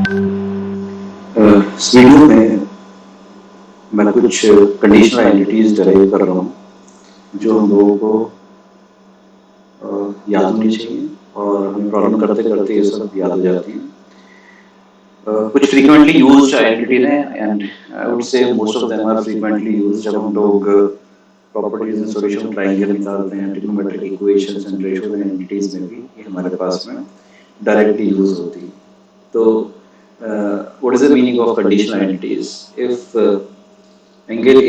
इस वीडियो में मैं कुछ कंडीशनल आइडेंटिटीज डराइव कर रहा हूँ जो हम लोगों को याद होनी चाहिए और हमें प्रॉब्लम करते करते ये सब याद हो जाती हैं। कुछ फ्रीक्वेंटली यूज्ड आइडेंटिटीज हैं and I would say most of them are frequently used जब हम लोग प्रॉपर्टीज एंड सॉल्यूशन ट्रायंगल निकालते हैं, trigonometric equations and ratios and entities में भी ये हमारे पास में डायरेक्टली यूज होती है। तो what is the meaning of conditional identities? If angle A,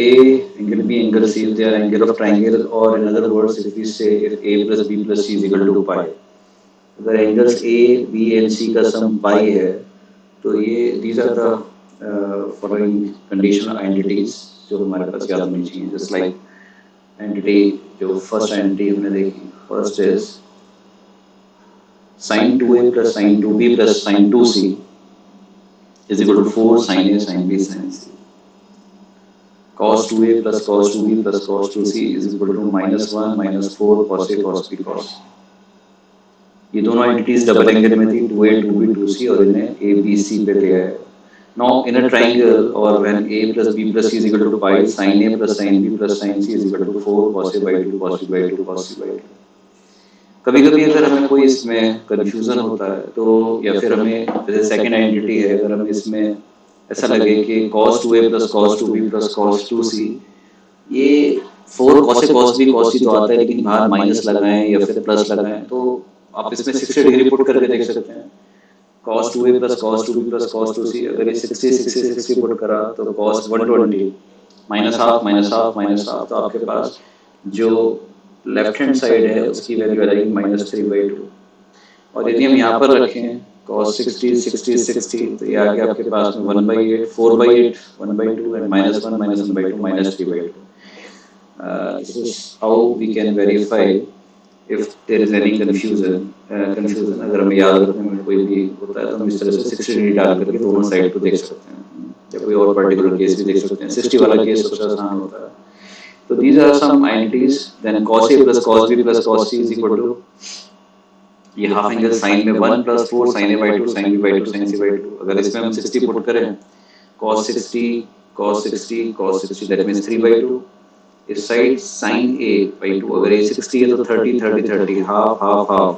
angle B, angle C, if they are angle of triangle, or in other words, if we say if A plus B plus C is equal to pi, अगर angles A, B and C का sum pi है, तो ये these are the following conditional identities जो हमारे पास याद होनी चाहिए। Just like entity जो first entity हमने देखी, first is sin 2A plus sin 2B plus sin 2C is equal to 4 sin A sin B sin C. Cos 2A plus cos 2B plus cos 2C is equal to minus 1 minus 4 cos A cos B cos। ये दोनों identities double angle में थी, 2A 2B 2C, और इन्हें A B C पे ले आए। Now in a triangle or when A plus B plus C is equal to pi, sin A plus sin B plus sin C is equal to 4 cos A by 2 cos B by 2 cos C by 2। कभी कभी अगर हमें कोई इसमें confusion होता है तो या फिर हमें जैसे सेकंड आइडेंटिटी है, अगर हमें इसमें ऐसा लगे कि cos 2A plus cos 2B plus cos 2C, ये 4 cos A cos B cos C तो आता है, लेकिन बाहर माइनस लगाएं या फिर प्लस लगाएं तो आप इसमें 60 डिग्री पुट करके देख सकते हैं। cos 2A plus cos 2B plus cos 2C, अगर ये 60 60 60 पुट करा तो cos 120 minus half minus half minus half, तो आपके पास जो लेफ्ट हैंड साइड है उसकी वैल्यू आ जाएगी -3/2। और यदि हम यहाँ पर रखें cos 60 60 60, तो ये आ गया आपके पास में 1/8 4/8 1/2 and -1 -1/2 -3/2। This is how we can verify if there is any confusion। अगर हमें याद रखने में कोई भी होता है तो हम इस तरह से 60 डिग्री डाल करके दोनों साइड को देख सकते हैं, या कोई और पर्टिकुलर केस भी देख सकते हैं। 60 वाला केस सबसे आसान होता है। तो these are some identities। then cos A plus cos B plus cos C is equal to ये हाफ एंगल साइन में 1 plus 4 sin A by 2 sin B by 2 sin C by 2। अगर इसमें हम 60 पुट करें cos 60 cos 60 cos 60 that means 3/2। इस side sin A by 2, अगर ये 60 है तो 30 30 30 हाफ हाफ हाफ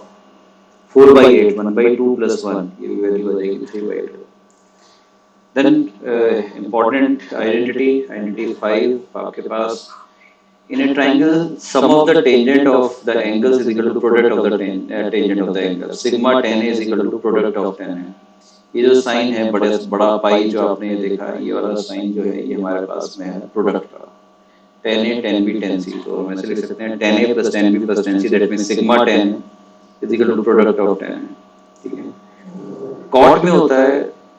4/8 1/2 plus 1, ये वैल्यू आ जाएगी 3/2। देन important identity 5 आपके पास in a triangle sum of the tangent of the angles is equal to product of the tangent of the angle। sigma tan A is equal to product of tan A। ये जो sign है बड़ा पाई जो आपने देखा है, ये वाला साइन जो है ये हमारे पास में है प्रोडक्ट का, tan A tan B tan C। तो हम ऐसे लिख सकते हैं tan A plus tan B plus tan C, that means sigma tan A is equal to product of tan A। ठीक है। कॉट में होता है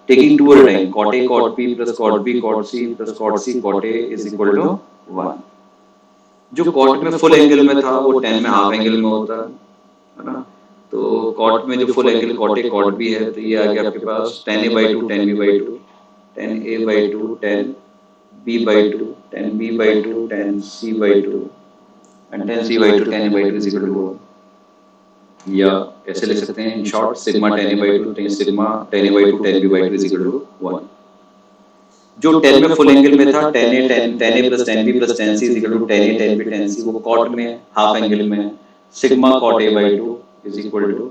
taking two at a time, cot A cot B plus cot B cot C plus cot C cot A is equal to 1। जो cot में full angle में था वो tan में हाफ एंगल में होता है ना। तो कॉट में जो full angle cot A cot B है, तो ये आ गया आपके पास tan A by 2 tan B by 2 tan A by 2 tan B by 2 tan B by 2 tan C by 2 and tan C by 2 tan A by 2 is equal to 1। या ऐसे लिख सकते हैं in short sigma tan A by 2 tan sigma tan A by 2 tan B by 2 is equal to 1। जो tan में full angle में था tan A plus tan B plus tan C is equal to tan A tan B tan C, वो cot में half angle में sigma cot A by 2 is equal to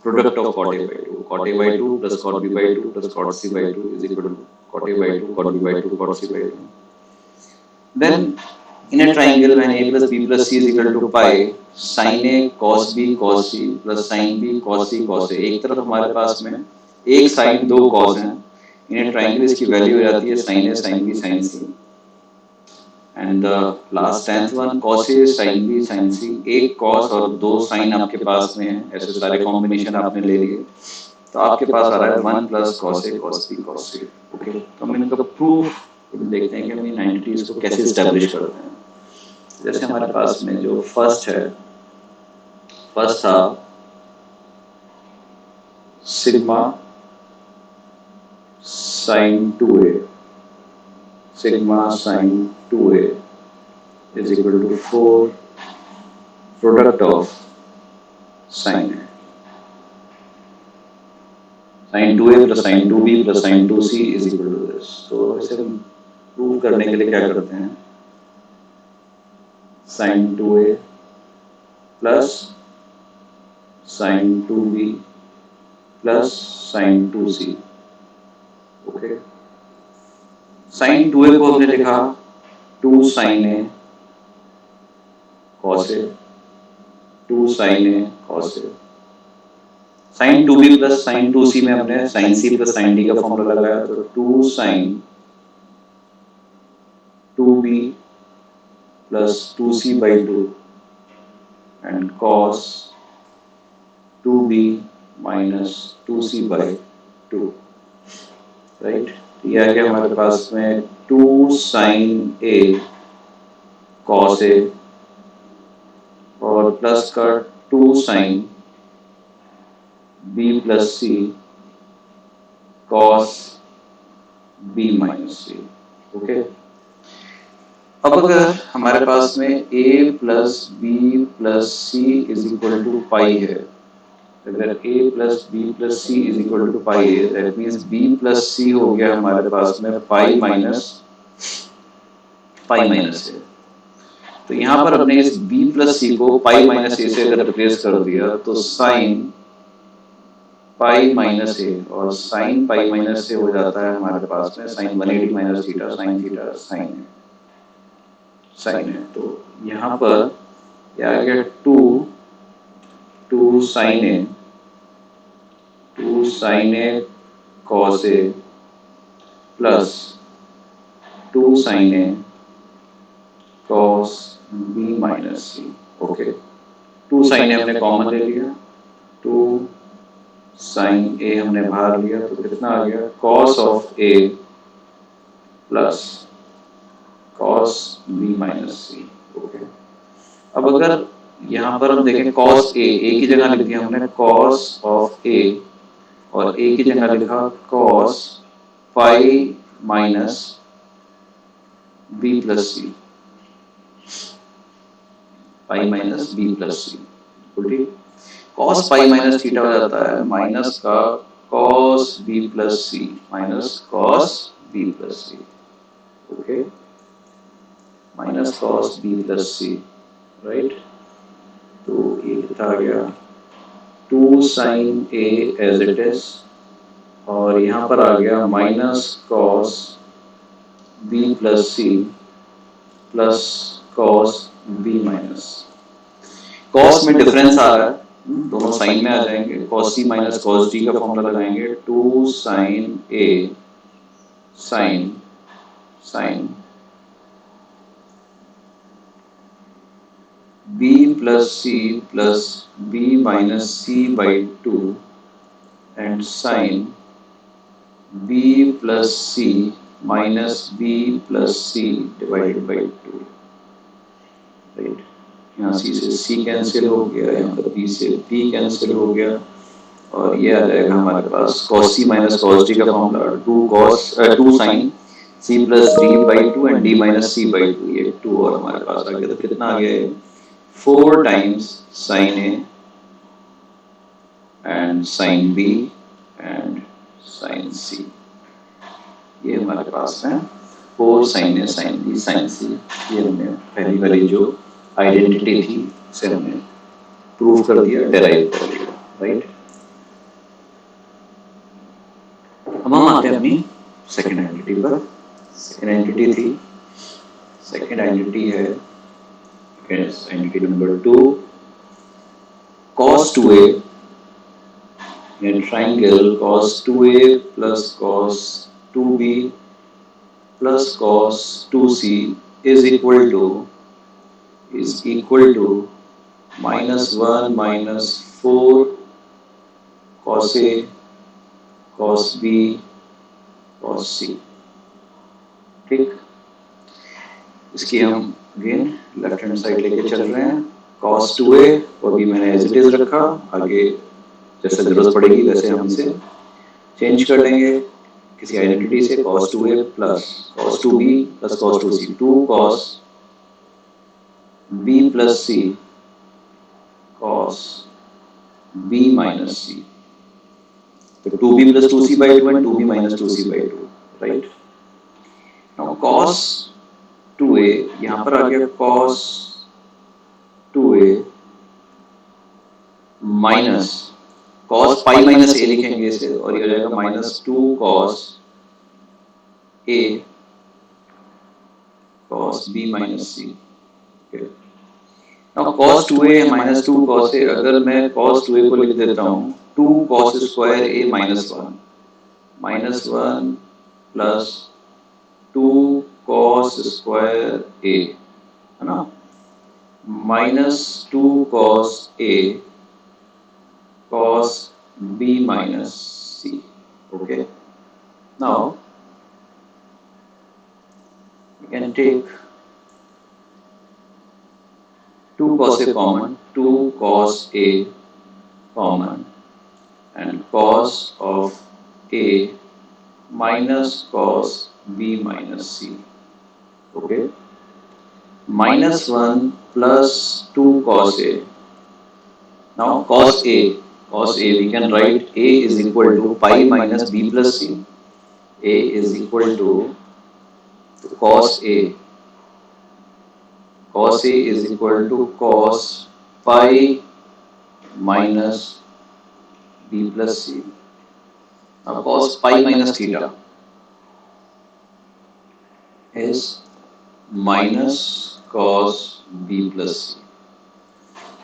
product of cot A by 2, cot A by 2 plus cot B by 2 plus cot C by 2 is equal to cot A by 2 cot B by 2 cot C by 2। then in a triangle when A plus B plus C is equal to pi, sin A cos B cos C plus sin B cos C cos A। एक तरफ हमारे पास में एक sign दो cos हैं, इन a triangle इसकी value हो जाती है sin A sin B sin C। And the last 10th one cos A sin B sin C, एक cos और दो sin आपके पास में है, ऐसे सारे कॉम्बिनेशन आपने ले लिए तो आपके पास आ रहा है 1 plus cos A cos B cos C। Okay, तो हम इनका प्रूफ देखते हैं कि हम इन आइडेंटिटीज को कैसे एस्टैब्लिश करते हैं। जैसे हमारे पास में जो फर्स्ट था sigma sin 2A, sigma sin 2A is equal to 4 product of sin A। Sine two A plus sine two B plus sine two C is equal to this. तो इसे प्रूव करने के लिए क्या करते हैं, sine two A plus sine two B plus sine two C. Okay, sine two A को हमने लिखा two sine A cos A, two sine A cos A. Sine two B plus sine two C में हमने sine C plus sine D का formula लगाया, तो two sine two B plus two C by two and cos two B minus two C by two, right. ये आ गया हमारे पास में two sine A cos A और प्लस का two sine B plus C cos B minus C. Okay, अब अगर हमारे पास में a plus B plus C is equal to pi है, अगर a plus B plus C is equal to pi है, दैट मीन्स b प्लस सी हो गया हमारे पास में पाई माइनस है। तो यहाँ पर हमने इस b प्लस सी को पाई माइनस ए से अगर रिप्लेस कर दिया तो साइन पाई माइनस ए और साइन पाई माइनस से हो जाता है हमारे पास में sine 180 minus theta sine theta sine है। तो यहाँ पर क्या आ गया two sine A cos A plus two sine A cos B minus C. Okay, two sine A हमने कॉमन ले लिया, टू साइन ए हमने बाहर लिया, तो कितना आ गया cos of A plus cos B minus C. Okay, अब अगर यहाँ पर हम देखें कॉस ए की जगह लिख दिया हमने कॉस ऑफ ए और ए की जगह लिखा cos pi minus B plus C, pi minus B plus C. ठीक, कॉस पाई माइनस थीटा हो जाता है माइनस का cos B plus C minus cos B plus C. Okay, minus cos B plus C, right. तो ये कितना आ गया two sine A as it is और यहाँ पर आ गया minus cos B plus C plus cos B minus. Cos में डिफरेंस आ रहा है, दोनों साइन में आ जाएंगे, cos C minus cos D का फॉर्मूला लगाएंगे, two sine A sine B plus C plus B minus C by two and sine B plus C minus B plus C divided by two, right. यहाँ C से सी cancel हो गया, यहाँ पर B से B cancel हो गया और ये आ जाएगा हमारे पास cos c minus cos d का formula two sine c plus D by two and d minus c by two, ये टू और हमारे पास आ गया। तो कितना आ गया 4 times sine A and sine B and sine C, ये हमारे पास है 4 sine A sine B sine C. ये हमने पहली वाली जो आइडेंटिटी थी उसे हमने प्रूव कर दिया, डेराइव कर दिया, राइट। अब हम आते हैं अपनी सेकेंड आइडेंटिटी पर। सेकेंड आइडेंटिटी थी, सेकेंड आइडेंटिटी है identity number 2, cos 2a in triangle cos 2a plus cos 2b plus cos 2c is equal to minus 1 minus 4 cos a cos b cos c। ठीक, इसकी हम again left hand side लेके चल रहे हैं, cos 2a और भी मैंने एज इट इज रखा, आगे जैसे जरूरत पड़ेगी वैसे हम इसे चेंज कर देंगे किसी आइडेंटिटी से, cos 2a plus cos 2b plus cos 2c, 2 cos b plus c cos b minus c। So 2b plus 2c by 2 and 2b minus 2c by 2, right? Now cos 2a, यहाँ पर आ गया cos 2a minus cos pi minus a लिखेंगे इसे, और ये हो जाएगा minus 2 cos a cos b minus c. Okay. Now cos 2a है माइनस 2 cos a, अगर मैं cos 2a को लिख देता हूँ 2 cos square a minus 1 plus 2 cos square a, है ना, minus 2 cos a cos b minus c. Okay. Now we can take 2 cos a common, 2 cos a common, and cos of a minus cos b minus c. Okay. Minus 1 plus 2 cos a. Now cos a, we can write a is equal to pi minus b plus c. A is equal to cos a. Cos a is equal to cos pi minus b plus c. Now cos pi minus theta is minus cos b plus c.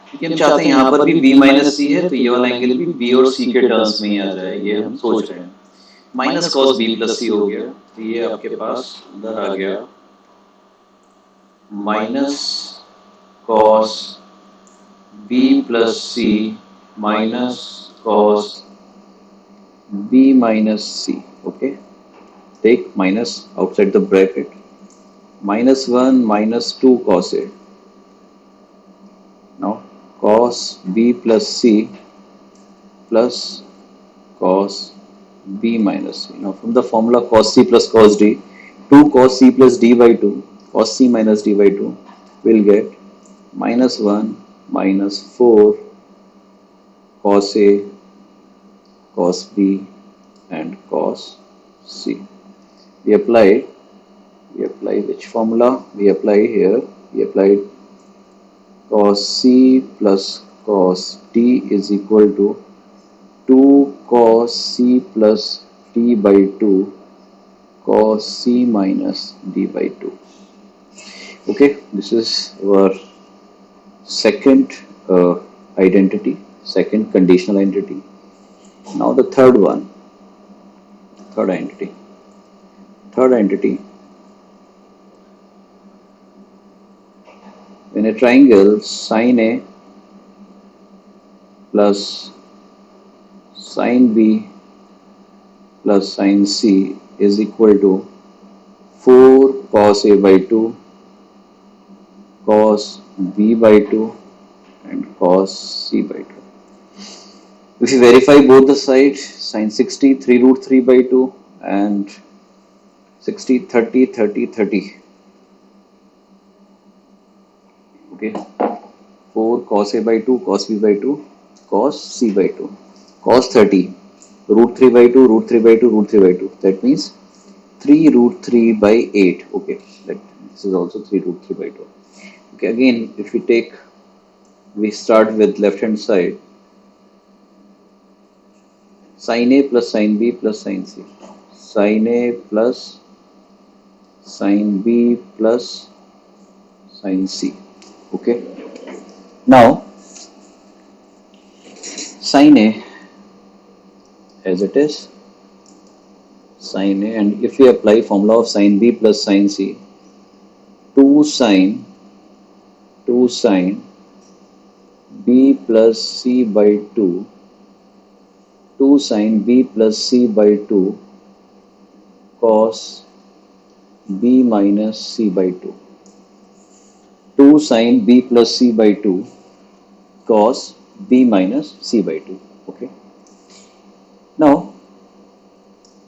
क्योंकि हम चाहते हैं यहाँ पर भी b minus सी है, तो ये वाला एंगल भी b और c के टर्म्स में ही आ जाए, ये हम सोच रहे हैं. Minus cos b plus c हो गया, तो ये आपके पास अंदर आ गया minus cos b plus c minus cos b minus c. Okay, take minus outside the bracket. Minus 1 minus 2 cos a. Now cos b plus c plus cos b minus c. Now from the formula cos c plus cos d, 2 cos c plus d by 2, cos c minus d by 2, will get minus 1 minus 4 cos a cos b and cos c. We apply which formula? We apply here, we applied cos c plus cos d is equal to 2 cos c plus d by 2 cos c minus d by 2. Okay, this is our second identity, second conditional identity. Now the third one, third identity. In a triangle, sin A plus sin B plus sin C is equal to 4 cos A by 2 cos B by 2 and cos C by 2. If you verify both the sides, sin 60 3 root 3 by 2 and 60 30 30 30. Okay, 4 cos A by 2 cos B by 2 cos C by 2, cos 30 root 3 by 2 root 3 by 2 root 3 by 2, that means 3 root 3 by 8. Okay, this is also 3 root 3 by 2. Okay, again we start with left hand side, sin A plus sin B plus sin C, sin A plus sin B plus sin C. Okay, now sin A as it is, sin A, and if we apply formula of sin B plus sin C, 2 sin B plus C by 2, 2 sin B plus C by 2 cos B minus C by 2, 2 sin B plus C by 2 cos B minus C by 2. Okay, now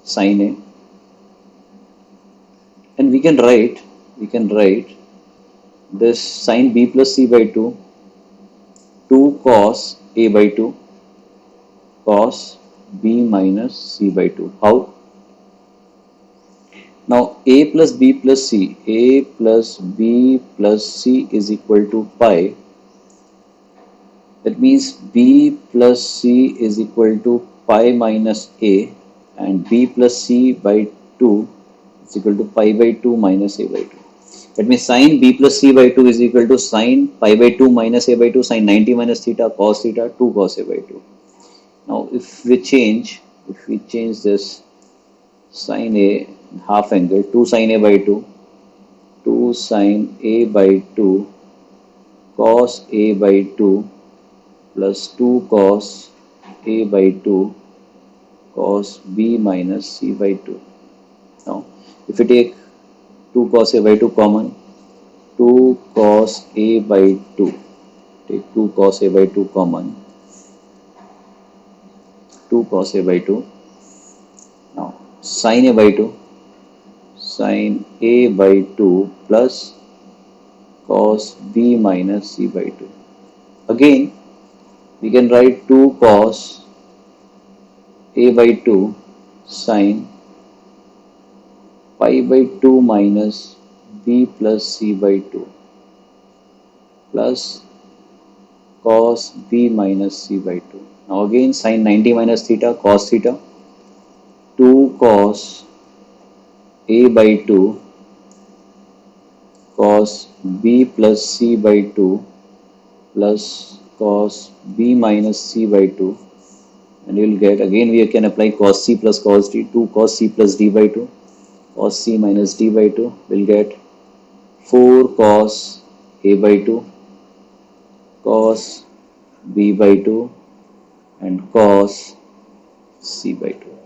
sin A, and we can write this sin B plus C by 2 cos A by 2 cos b minus c by 2. How? Now a plus b plus c, a plus b plus c is equal to pi. That means b plus c is equal to pi minus a, and b plus c by 2 is equal to pi by 2 minus a by 2. That means sin b plus c by 2 is equal to sin pi by 2 minus a by 2 sin 90 minus theta cos theta 2 cos a by 2. Now if we change this, sin a half angle 2 sin a by 2, 2 sin a by 2 cos a by 2 plus 2 cos a by 2 cos b minus c by 2. Now if we take 2 cos a by 2 common, 2 cos a by 2, take 2 cos a by 2 common, 2 cos a by 2. Now sin a by 2, sin a by 2 plus cos b minus c by 2. Again we can write 2 cos a by 2 sin pi by 2 minus b plus c by 2 plus cos b minus c by 2. Now again sin 90 minus theta cos theta, 2 cos a by 2 cos b plus c by 2 plus cos b minus c by 2, and you will get, again we can apply cos c plus cos d, 2 cos c plus d by 2 cos c minus d by 2 will get 4 cos a by 2 cos b by 2 and cos c by 2.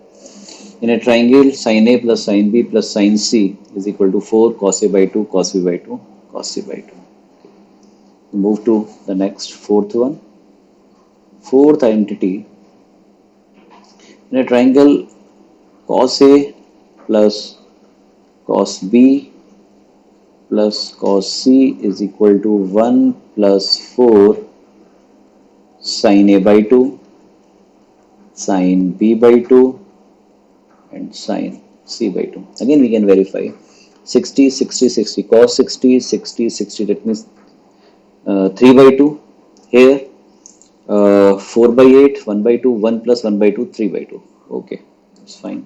In a triangle, sin a plus sin b plus sin c is equal to 4 cos a by 2 cos b by 2 cos c by 2. Move to the next fourth one. Fourth identity, in a triangle cos a plus cos b plus cos c is equal to 1 plus 4 sin a by 2 sin b by 2 and sin c by 2. Again we can verify 60 60 60 cos 60 60 60, that means 3 by 2 here, 4 by 8 1 by 2 1 plus 1 by 2 3 by 2. Okay, that's fine.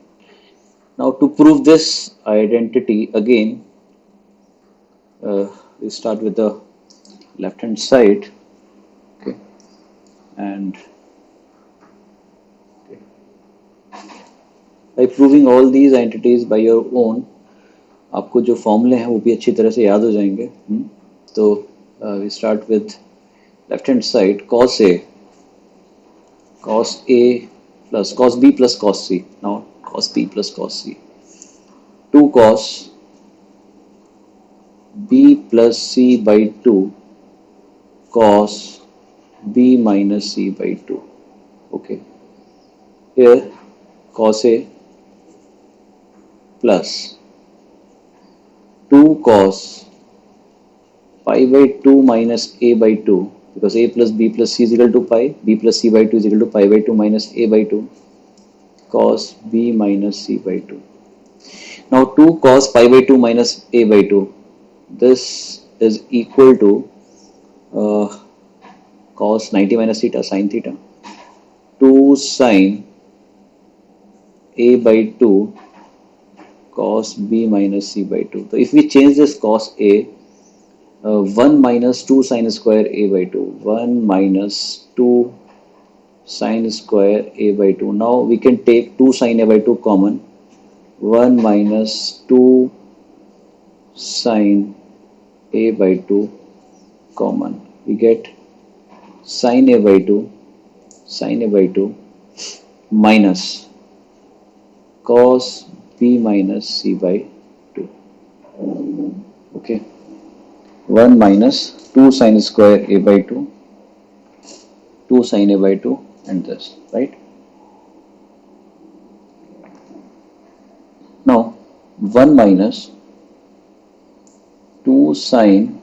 Now to prove this identity, again we start with the left hand side. Okay, and by proving all these entities by your own, आपको जो फॉर्मूले हैं वो भी अच्छी तरह से याद हो जाएंगे. तो we start with left hand side, cos a plus cos b plus cos c. Now cos b plus cos c, 2 cos b plus c by 2 cos b minus c by 2. Okay, here cos a plus 2 cos pi by 2 minus a by 2, because a plus b plus c is equal to pi, b plus c by 2 is equal to pi by 2 minus a by 2 cos b minus c by 2. Now 2 cos pi by 2 minus a by 2, this is equal to cos 90 minus theta sin theta, 2 sin a by 2 cos b minus c by 2. So if we change this cos a, 1 minus 2 sin square a by 2, 1 minus 2 sin square a by 2. Now we can take 2 sin a by 2 common, 1 minus 2 sin a by 2 common. We get sin a by 2 minus cos b minus c by 2. Okay, 1 minus 2 sin square a by 2, 2 sin a by 2, and this, right? Now 1 minus 2 sin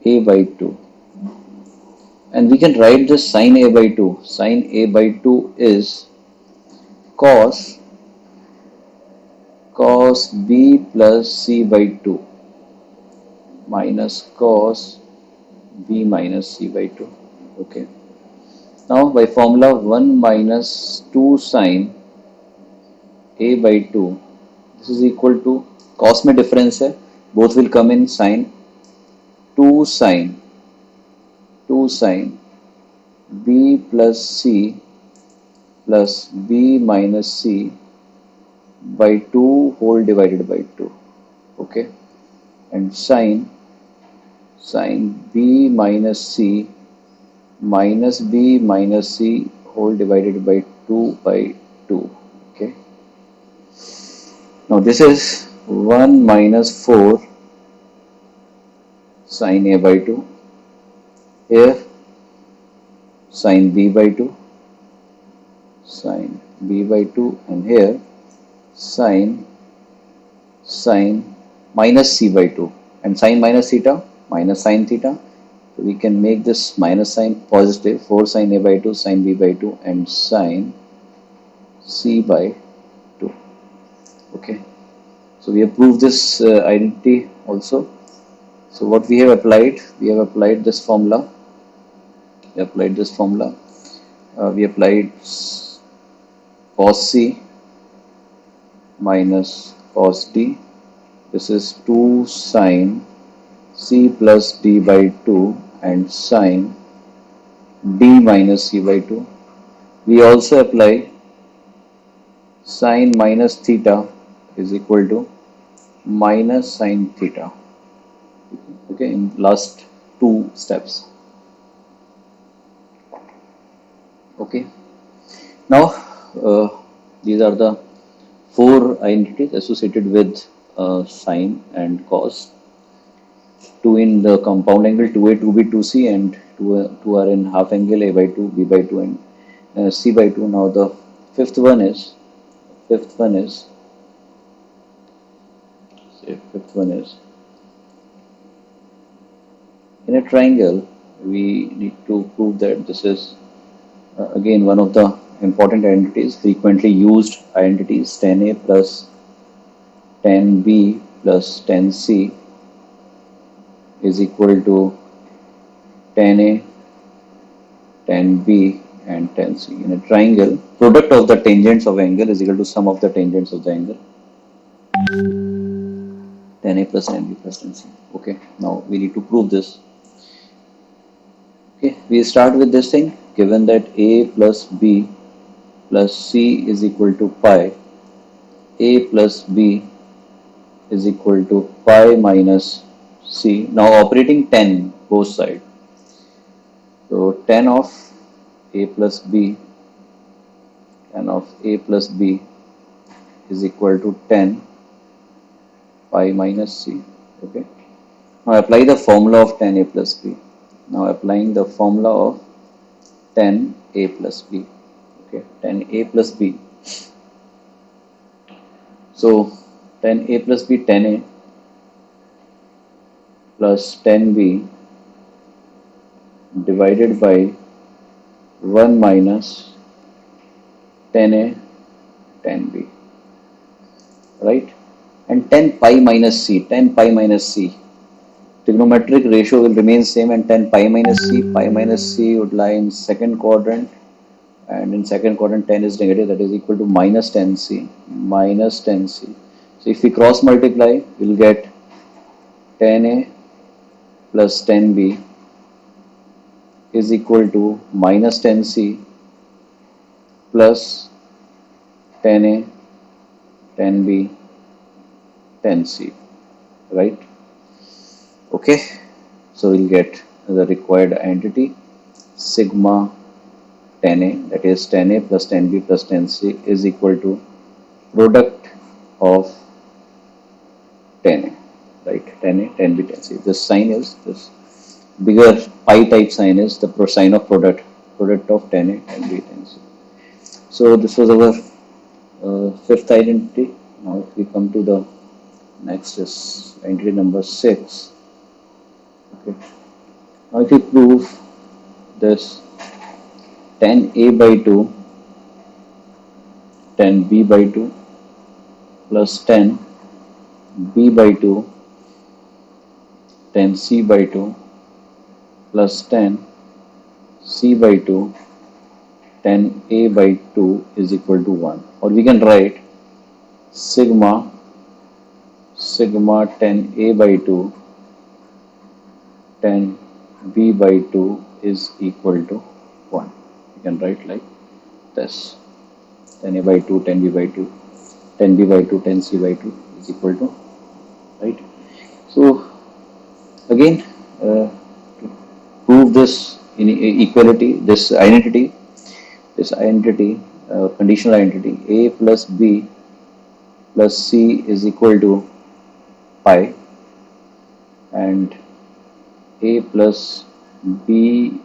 a by 2 And we can write this sine a by 2. Sine a by 2 is cos b plus c by 2 minus cos b minus c by 2. Okay. Now by formula 1 minus 2 sine a by 2, this is equal to cos में difference है, both will come in sine 2 sine b plus c plus b minus c by 2 whole divided by 2. Okay. And sine b minus c minus b minus c whole divided by 2 by 2. Okay. Now this is 1 minus 4 sine a by 2. Here sine b by 2, and here sine minus c by 2, and sine minus theta minus sine theta. So we can make this minus sign positive, 4 sine a by 2 sine b by 2 and sine c by 2. Okay. So we have proved this identity also. So what we have applied this formula. We applied cos c minus cos d. This is 2 sine c plus d by 2 and sine d minus c by 2. We also apply sine minus theta is equal to minus sine theta. Okay, in last two steps. Okay. Now these are the 4 identities associated with sine and cos. 2 in the compound angle 2a, 2b, 2c, and 2 are in half angle a by 2, b by 2, and c by 2. Now the fifth one is in a triangle. We need to prove that this is again one of the important identities, frequently used identities. Tan a plus tan b plus tan c is equal to tan a, tan b and tan c. In a triangle, product of the tangents of angle is equal to sum of the tangents of the angle. Tan a plus tan b plus tan c. Okay, now we need to prove this. Okay, we start with this thing. Given that a plus b plus c is equal to pi, a plus b is equal to pi minus c. Now operating tan both sides. So tan of a plus b is equal to tan pi minus c. Okay. Now apply the formula of tan a plus b. Now applying the formula of tan a plus b. Okay, tan a plus b. So tan a plus b, tan a plus tan b divided by 1 minus tan a tan b, right? And tan pi minus c, trigonometric ratio will remain same, and tan pi minus c would lie in second quadrant, and in second quadrant tan is negative, that is equal to minus tan c. So if we cross multiply, we will get tan a plus tan b is equal to minus tan c plus tan a tan b tan c, right? Okay, so we'll get the required identity sigma tan a, that is tan a plus tan b plus tan c is equal to product of tan a, right? Tan a, tan b, tan c. This sign is this bigger pi type sign is the sign of product of tan a, tan b, tan c. So this was our fifth identity. Now if we come to the next is identity number 6. Okay. Now if we prove this tan A by 2 tan B by 2 plus tan B by 2 tan C by 2 plus tan C by 2 tan A by 2 is equal to 1. Or we can write sigma tan A by 2 tan B by 2 is equal to 1. You can write like this: tan A by 2 tan B by 2 tan B by 2 tan C by 2 is equal to, right? So again, to prove this equality, this identity, conditional identity, A plus B plus C is equal to pi, and A plus B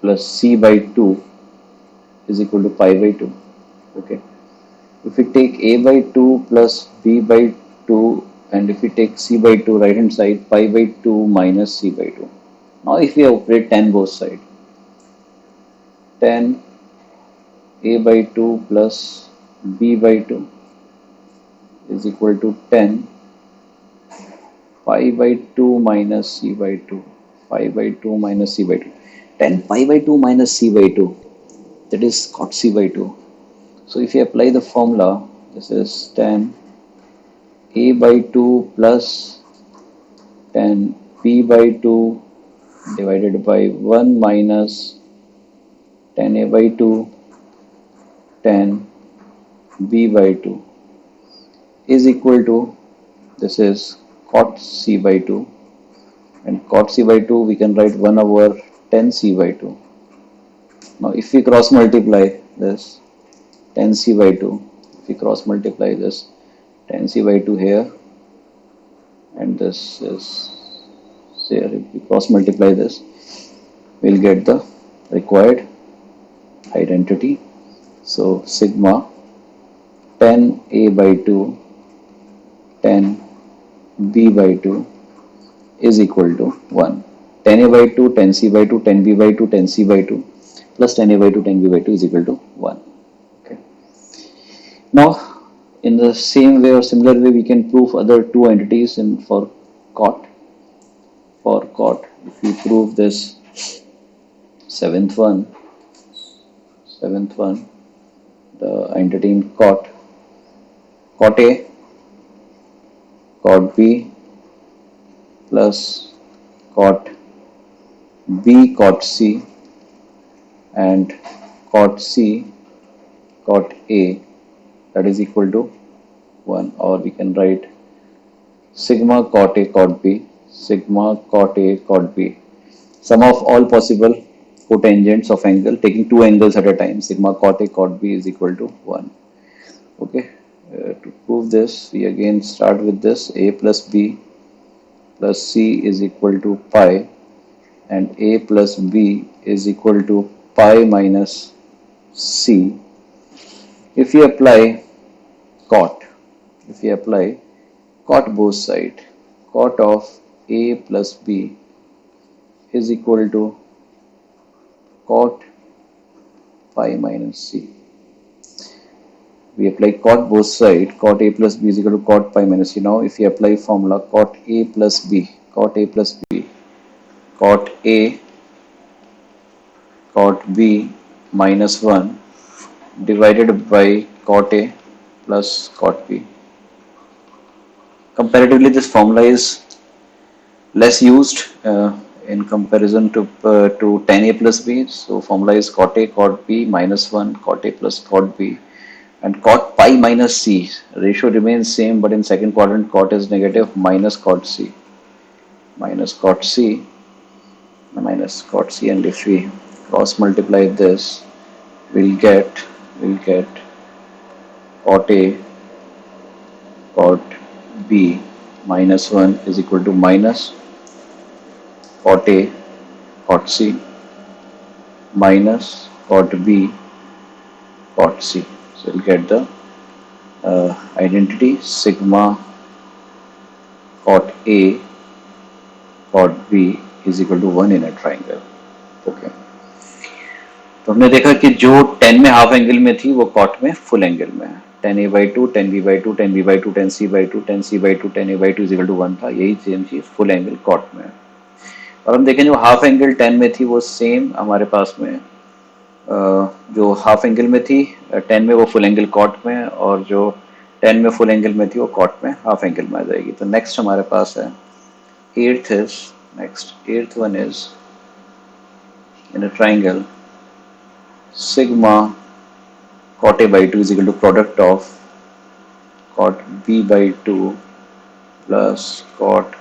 plus C by 2 is equal to pi by 2. Okay. If we take A by 2 plus B by 2, and if we take C by 2 right hand side, pi by 2 minus C by 2. Now if we operate tan both sides, tan A by 2 plus B by 2 is equal to tan pi by 2 minus C by 2. Pi by 2 minus C by 2. Tan pi by 2 minus C by 2, that is cot C by 2. So if you apply the formula, this is tan A by 2 plus tan B by 2 divided by 1 minus tan A by 2 tan B by 2 is equal to, this is cot C by 2, and cot C by 2 we can write 1 over tan C by 2. Now if we cross multiply this tan C by 2, if we cross multiply this tan C by 2 here, and this is here, if we cross multiply this, we'll get the required identity. So sigma tan A by 2 tan B by 2 is equal to 1. Tan A by 2 tan C by 2 tan B by 2 tan C by 2 plus tan A by 2 tan B by 2 is equal to 1. Okay. Now in the same way or similar way we can prove other two entities in for cot. For cot, if we prove this seventh one, the entity in cot A, cot B plus cot B cot C and cot C cot A, that is equal to 1. Or we can write sigma cot A cot B, sigma cot A cot B, sum of all possible cotangents of angle, taking two angles at a time, sigma cot A cot B is equal to 1. Okay. To prove this, we again start with this A plus B plus C is equal to pi, and A plus B is equal to pi minus C. If we apply cot, both sides, cot of A plus B is equal to cot pi minus C. We apply cot both sides, cot A plus B is equal to cot pi minus C. Now if we apply formula cot A plus B, cot A cot B minus 1 divided by cot A plus cot B. Comparatively, this formula is less used in comparison to tan A plus B. So formula is cot A cot B minus 1 cot A plus cot B, and cot pi minus C. Ratio remains same, but in second quadrant cot is negative, minus cot C, and if we cross multiply this, we'll get cot A cot B minus 1 is equal to minus cot A cot C minus cot B cot C. So we'll get the identity sigma cot A cot B is equal to 1 in a triangle. Okay. तो हमने देखा कि जो 10 में half angle में थी वो cot में फुल एंगल में है। 10a/2, 10b/2, 10b/2, 10c/2, 10c/2, 10a/2 is equal to 1 था, यही सेम चीज फुल एंगल कॉट में है। और हम देखें जो हाफ एंगल 10 में थी वो सेम हमारे पास में जो हाफ एंगल में थी 10 में वो फुल एंगल कॉट में है, और जो 10 में फुल एंगल में थी वो कॉट में हाफ एंगल में आ जाएगी। तो नेक्स्ट हमारे पास है eighth one is in a triangle sigma cot a/2 is equal to product of cot b/2 plus cot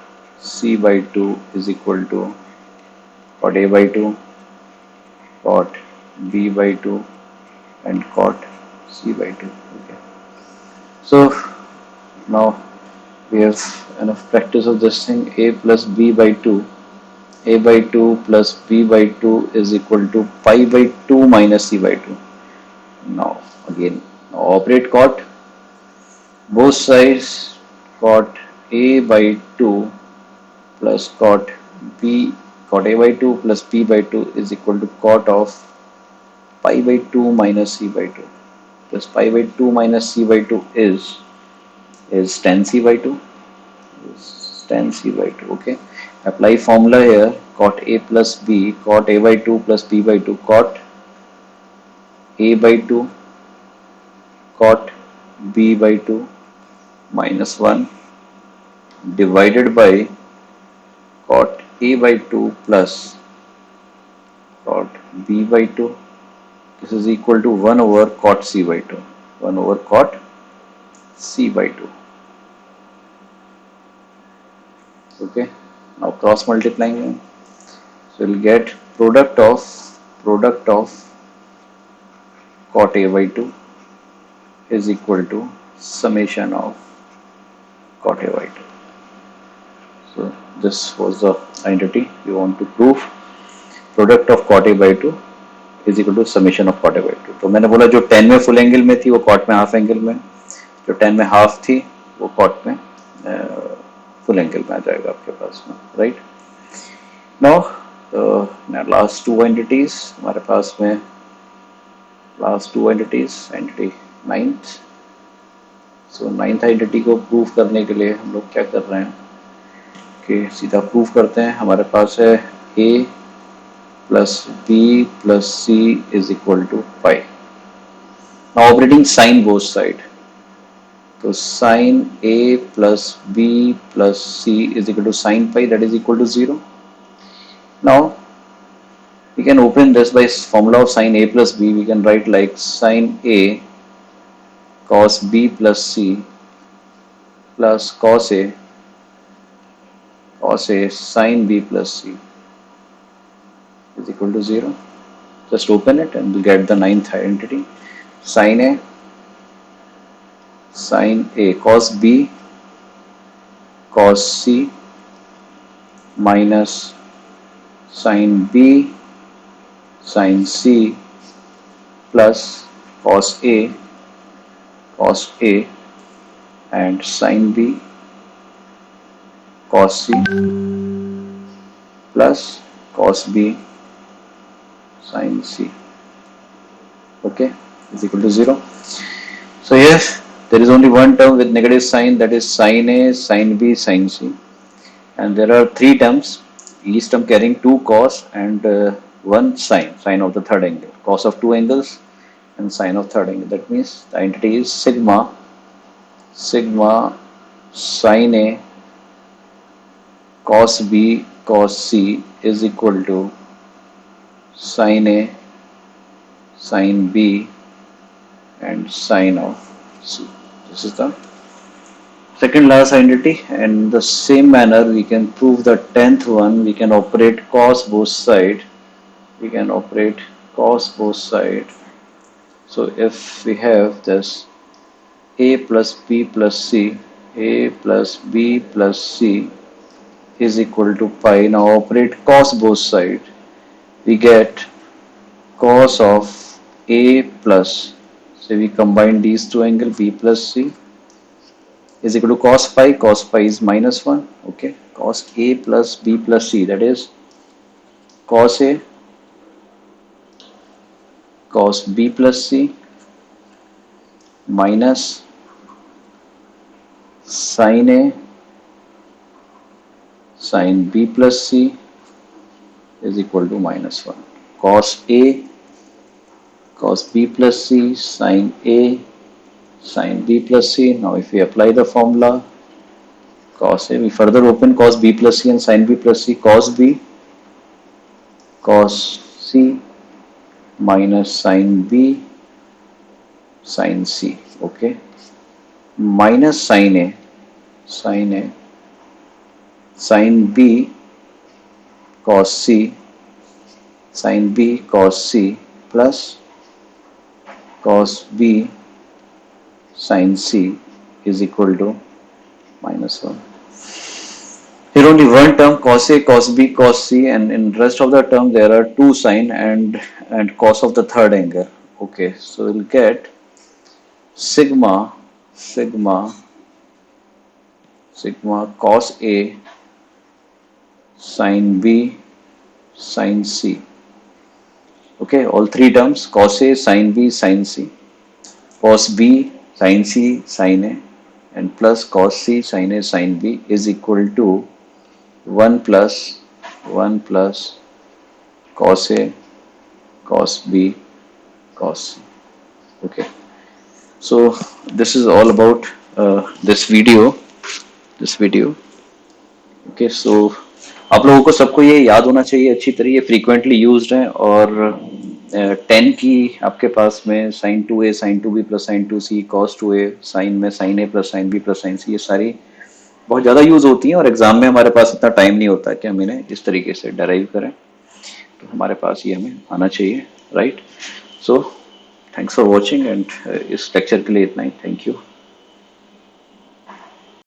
c/2 is equal to cot a/2, cot b/2 and cot c/2. Okay. So now we have enough practice of this thing. A plus b/2, a/2 plus b/2 is equal to pi/2 minus c/2. Now again, now operate cot both sides. Cot a/2 plus cot a/2 plus b/2 is equal to cot of pi/2 minus c/2. Plus pi/2 minus c/2 is tan c/2. Is tan c/2. Okay. Apply formula here. Cot a plus b, cot a/2 plus b/2, cot a/2, cot b/2 minus 1 divided by cot a/2 plus cot b/2. This is equal to 1 over cot c/2. 1 over cot c/2. Okay. Now cross multiplying. So we'll get product of cot a/2 is equal to summation of cot a/2. So this was the identity we want to prove. Product of cot a/2 is equal to summation of cot a/2. तो मैंने बोला जो 10 में full angle में थी वो cot में half angle में, जो 10 में हाफ थी वो कॉट में फुल एंगल में आ जाएगा आपके पास में, right. Now last two entities हमारे पास में, last two entities, entity ninth. So ninth identity को प्रूव करने के लिए हम लोग क्या कर रहे हैं कि सीधा प्रूव करते हैं। हमारे पास है a plus b plus c is equal to pi. Now operating sine both side, तो sine a plus b plus c is equal to sine pi, that is equal to 0। Now we can open this by formula of sin a plus b. We can write like sin a cos b plus c plus cos a sin b plus c is equal to 0. Just open it and we'll get the ninth identity. Sin a cos b cos c minus sin b sin c plus cos a and sin b cos c plus cos b sin c, okay, is equal to 0. So here there is only one term with negative sign, that is sin a, sin b, sin c, and there are three terms, each term carrying two cos and one sine of the third angle, cos of two angles and sine of third angle. That means the identity is sigma sin a cos b cos c is equal to sin a sin b and sine of c. This is the second last identity, and the same manner we can prove the 10th one. We can operate cos both side. So if we have this a plus b plus c, a plus b plus c is equal to pi. Now operate cos both side. We get cos of a plus, so we combine these two angles, b plus c is equal to cos pi. Cos pi is minus 1. Okay, cos a plus b plus c, that is cos a cos b plus c minus sin a sin b plus c is equal to minus 1. Cos a cos b plus c sin a sin b plus c. Now if we apply the formula cos a, we further open cos b plus c and sin b plus c, cos b cos c minus sin b sin c, okay, minus sin a sin b cos c sin b cos c plus cos b sin c is equal to minus 1. Here only one term cos a cos b cos c, and in rest of the term there are two sine and cos of the third angle. Okay, so we'll get sigma cos a sin b sin c. Okay, all three terms cos a sin b sin c, cos b sin c sin a, and plus cos c sin a sin b is equal to 1 plus cos a cos b cos c. Okay, so this is all about this video. Okay, so आप लोगों को सबको ये याद होना चाहिए अच्छी तरह, ये फ्रीक्वेंटली यूज्ड है, और 10 की आपके पास में sin 2a sin 2b plus sin 2c cos 2a sin में sin a plus sin b plus sin c, ये सारी बहुत ज़्यादा यूज होती हैं, और एग्जाम में हमारे पास इतना टाइम नहीं होता कि हम इन्हें इस तरीके से डराइव करें, तो हमारे पास ये हमें आना चाहिए, right. So thanks for watching, and इस लेक्चर के लिए इतना ही, थैंक यू।